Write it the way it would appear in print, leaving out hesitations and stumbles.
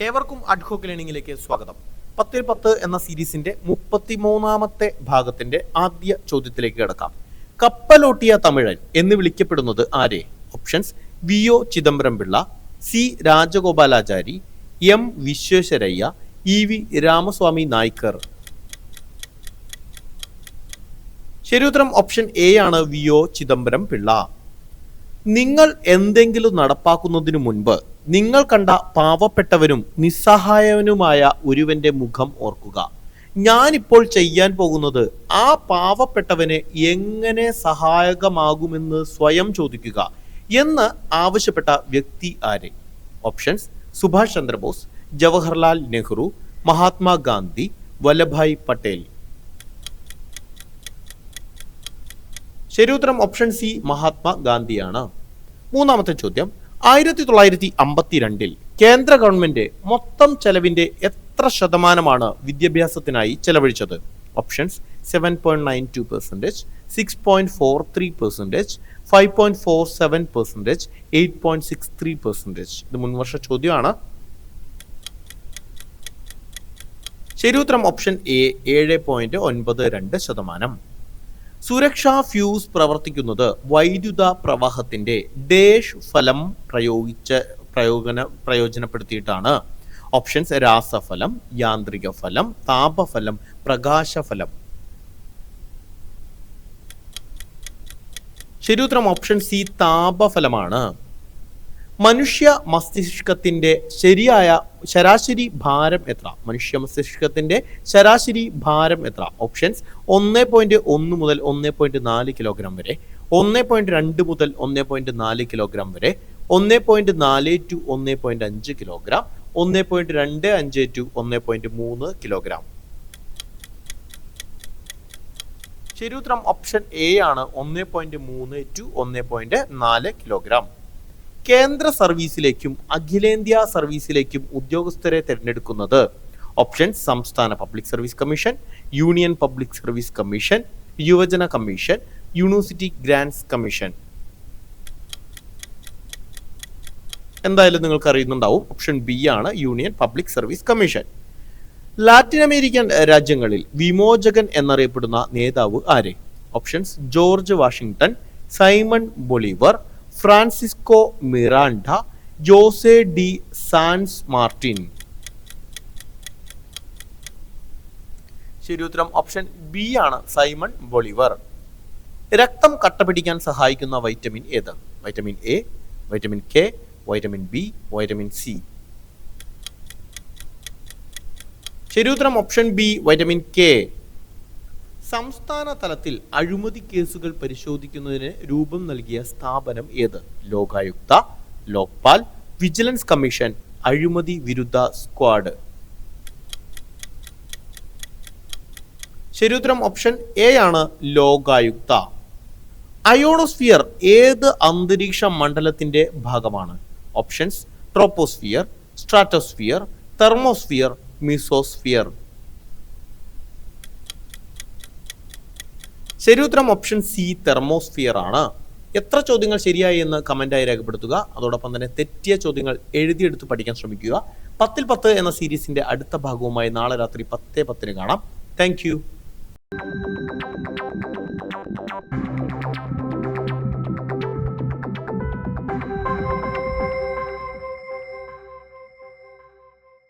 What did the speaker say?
ഏവർക്കും അഡ്ഹോക്ക് ലേണിംഗിലേക്ക് സ്വാഗതം. 10-10 എന്ന സീരീസിന്റെ 33ാമത്തെ ഭാഗത്തിന്റെ ആദ്യ ചോദ്യത്തിലേക്ക് കിടക്കാം. കപ്പലോട്ടിയ തമിഴൻ എന്ന് വിളിക്കപ്പെടുന്നത് ആരെ? Options: V O. Chidambaram Pillai, C. Rajagopalachari, M. Visvesvaraya, E V. Ramaswamy Naicker. ശരിയുത്തരം ഓപ്ഷൻ എ ആണ്, വി.ഒ. ചിദംബരം പിള്ള. നിങ്ങൾ എന്തെങ്കിലും നടപ്പാക്കുന്നതിനു മുൻപ് നിങ്ങൾ കണ്ട പാവപ്പെട്ടവനും നിസ്സഹായവനുമായ ഒരുവന്റെ മുഖം ഓർക്കുക. ഞാനിപ്പോൾ ചെയ്യാൻ പോകുന്നത് ആ പാവപ്പെട്ടവന് എങ്ങനെ സഹായകമാകുമെന്ന് സ്വയം ചോദിക്കുക എന്ന് ആവശ്യപ്പെട്ട വ്യക്തി ആര്? ഓപ്ഷൻസ്: സുഭാഷ് ചന്ദ്രബോസ്, ജവഹർലാൽ നെഹ്റു, മഹാത്മാഗാന്ധി, വല്ലഭായ് പട്ടേൽ. ശരിയുത്തരം ഓപ്ഷൻ സി, മഹാത്മാഗാന്ധിയാണ്. മൂന്നാമത്തെ ചോദ്യം: 1952 കേന്ദ്ര ഗവൺമെന്റ് മൊത്തം ചെലവിന്റെ എത്ര ശതമാനമാണ് വിദ്യാഭ്യാസത്തിനായി ചെലവഴിച്ചത്? ഓപ്ഷൻസ്: 7.92%, 6.43%, 5.47%, 8.63%. ഇത് മുൻവർഷ ചോദ്യമാണ്. ശരിയുത്തരം ഓപ്ഷൻ എ, 7.92%. സുരക്ഷാ ഫ്യൂസ് പ്രവർത്തിക്കുന്നത് വൈദ്യുത പ്രവാഹത്തിന്റെ ഡേഷ് ഫലം പ്രയോജനപ്പെടുത്തിയിട്ടാണ്. ഓപ്ഷൻസ്: രാസഫലം, യാന്ത്രിക ഫലം, താപഫലം, പ്രകാശഫലം. ശരിയുത്തരം ഓപ്ഷൻ സി, താപഫലമാണ്. മനുഷ്യ മസ്തിഷ്കത്തിന്റെ ശരാശരി ഭാരം എത്ര? മനുഷ്യ മസ്തിഷ്കത്തിന്റെ ശരാശരി ഭാരം എത്ര? ഓപ്ഷൻസ്: 1.1 മുതൽ 1.4 കിലോഗ്രാം വരെ, 1.2 മുതൽ 1.4 കിലോഗ്രാം വരെ, 1.4 ടു 1.5 കിലോഗ്രാം, 1.25 ടു 1.3 കിലോഗ്രാം. ശരിയുത്തരം ഓപ്ഷൻ എ ആണ്, 1.3 ടു 1.4 കിലോഗ്രാം. കേന്ദ്ര സർവീസിലേക്കും അഖിലേന്ത്യാ സർവീസിലേക്കും ഉദ്യോഗസ്ഥരെ തിരഞ്ഞെടുക്കുന്നത്? ഓപ്ഷൻസ്: സംസ്ഥാന public service commission, union public service commission, യുവജന കമ്മീഷൻ, യൂണിവേഴ്സിറ്റി ഗ്രാന്റ്സ് കമ്മീഷൻ. എന്തായാലും നിങ്ങൾക്ക് അറിയുന്നുണ്ടാവും, ഓപ്ഷൻ ബി ആണ്, union public service commission. Latin American രാജ്യങ്ങളിൽ വിമോചകൻ എന്നറിയപ്പെടുന്ന നേതാവ് ആര്? Options: George Washington, Simon Bolivar, Francisco Miranda, Jose de San Martin. ശരിയുത്തരം ഓപ്ഷൻ ബി ആണ്, സൈമൺ ബൊളിവർ. രക്തം കട്ടപിടിക്കാൻ സഹായിക്കുന്ന വൈറ്റമിൻ ഏത്? Vitamin A, vitamin K, vitamin B, vitamin C. ശരിയുത്തരം ഓപ്ഷൻ ബി, വൈറ്റമിൻ കെ. സംസ്ഥാന തലത്തിൽ അഴിമതി കേസുകൾ പരിശോധിക്കുന്നതിന് രൂപം നൽകിയ സ്ഥാപനം ഏത്? ലോകായുക്ത, ലോക്പാൽ, വിജിലൻസ് കമ്മീഷൻ, അഴിമതി വിരുദ്ധ സ്ക്വാഡ്. ശരിയുത്തരം ഓപ്ഷൻ എ ആണ്, ലോകായുക്ത. അയോണോസ്ഫിയർ ഏത് അന്തരീക്ഷ മണ്ഡലത്തിന്റെ ഭാഗമാണ്? Options: troposphere, stratosphere, thermosphere, mesosphere. ശരിയുത്തരം ഓപ്ഷൻ സി, തെർമോസ്ഫിയർ ആണ്. എത്ര ചോദ്യങ്ങൾ ശരിയായി എന്ന് കമന്റായി രേഖപ്പെടുത്തുക. അതോടൊപ്പം തന്നെ തെറ്റിയ ചോദ്യങ്ങൾ എഴുതിയെടുത്ത് പഠിക്കാൻ ശ്രമിക്കുക. 10-10 എന്ന സീരീസിന്റെ അടുത്ത ഭാഗവുമായി നാളെ രാത്രി 10:10 കാണാം. Thank you.